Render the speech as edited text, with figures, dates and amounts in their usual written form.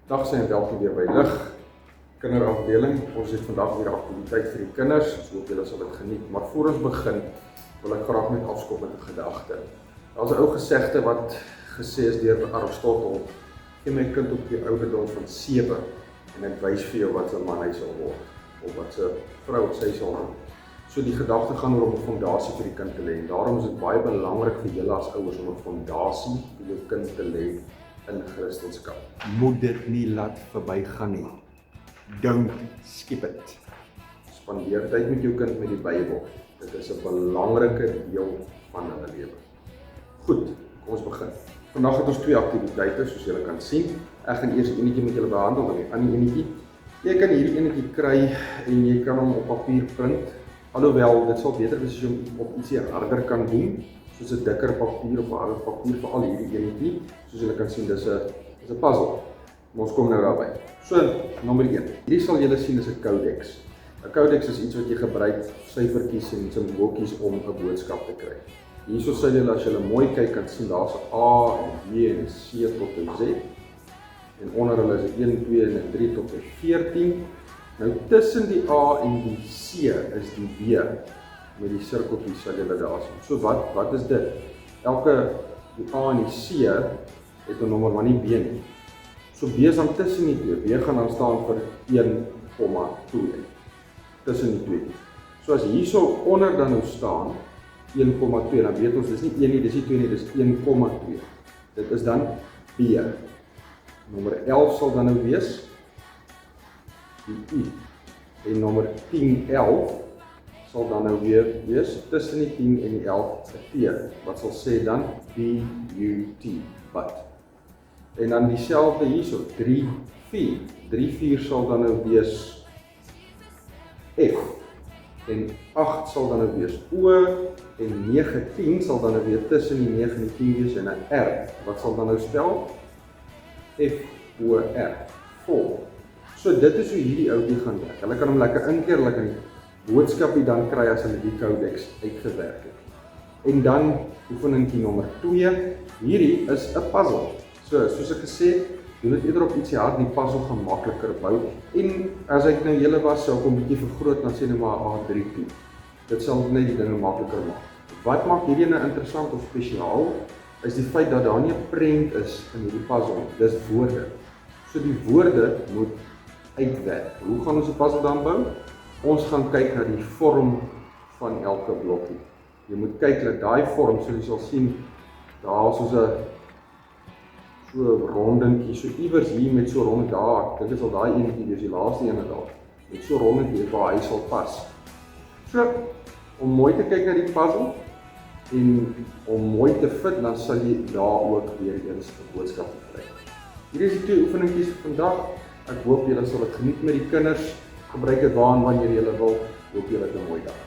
Dag sê en welkom weer by Lig Kinderafdeling. Ons het vandag weer 'n aktiwiteit vir die kinders. Ons hoop julle sal dit geniet. Maar voor ons begin, wil ek graag net afskop met 'n gedagte. Daar's 'n ou gesegde wat gesê is deur Aristotel: gee my kind op die ouderdom van 7 en ek wys vir jou wat 'n man hy sal word, of wat 'n vrou sy sal word. So die gedagte gaan oor om 'n fondasie vir die kind te lê. En daarom is dit baie belangrik vir julle as ouers om 'n fondasie vir jou kind te lê in Christendom. Moet dit nie laat verbygaan nie. Don't skip it. Spandeer tyd met jou kind met die Bybel. Dit is 'n belangrike deel van hulle lewe. Goed, kom ons begin. Vandag het ons 2 aktiwiteite, soos julle kan sien. Ek gaan eers enetjie met julle behandel, dan die ander enetjie. Jy kan hierdie enetjie kry en jy kan hom op papier print. Alhoewel, dit sal beter wees as jy hom op ietsie harder kan doen, soos 'n dikker papier of 'n harder papier vir al hierdie enetjie. Soos julle kan sien, dis 'n puzzle. Maar ons kom nou daarby. So, nommer 1. Hierdie sal julle sien is 'n codex. 'n Codex is iets wat jy gebruik, syfertjies en simbooltjies om 'n boodskap te kry. Hierso sal julle, as julle mooi kyk, kan sien daar's 'n A en 'n B en 'n C tot 'n Z. En onder hulle is 'n 1, 2 en 'n 3 tot 'n 14. Nou tussen die A en die C is die B met die sirkeltjies sal julle daar sien. So wat is dit? Die A en die C het 'n nommer, maar nie B nie. So B is dan tussen die twee. B gaan dan staan vir 1,2 tussen die twee. So as hierso onder dan nou staan 1,2, dan weet ons dis nie 1 nie, dis nie 2 nie, dis 1,2. Dit is dan B. Nommer 11 sal dan nou wees die U. En nommer 10, 11 sal dan nou weer wees tussen die 10 en die 11 'n T. Wat sal sê dan B-U-T, but. En dan dieselfde hierso, 3, 4. 3, 4 sal dan nou wees F. En 8 sal dan nou wees O. En 9, 10 sal dan nou weer tussen die 9 en die 10 wees en 'n R. Wat sal dan nou spel? F-O-R. Vol. So dit is hoe hierdie ouetjie gaan werk. Hulle kan hom lekker inkeer, hulle kan die boodskapie dan kry as hulle die codex uitgewerk het. En dan oefeningkie nommer 2. Hierdie is 'n puzzle. So, soos ek gesê het, doen dit eerder op ietsie hard, die puzzle gaan makliker bou. En as ek nou julle was, sou ek hom 'n bietjie vergroot, dan sê nou maar A3. Dit sal net die dinge makliker maak. Wat maak hierdie nou interessant of spesiaal, is die feit dat daar nie 'n prent is in hierdie puzzle, dis woorde. So die woorde moet uitwerk. Hoe gaan ons die puzzle dan bou? Ons gaan kyk na die vorm van elke blokkie. Jy moet kyk dat daai vorm, soos jy sal sien, daar is soos 'n rondingkie, so iewers hier met so rond daar, ek dink dit sal daai enetjie wees, die laaste ene daar, met so rondingkie waar hy sal pas. So, om mooi te kyk na die puzzle, en om mooi te fit, dan sal jy daar ook weer eens 'n boodskap kry. Hier is die 2 oefeningkies vir vandag. Ek hoop julle sal dit geniet met die kinders. Gebruik dit waar en wanneer julle wil. Hoop julle het 'n mooi dag.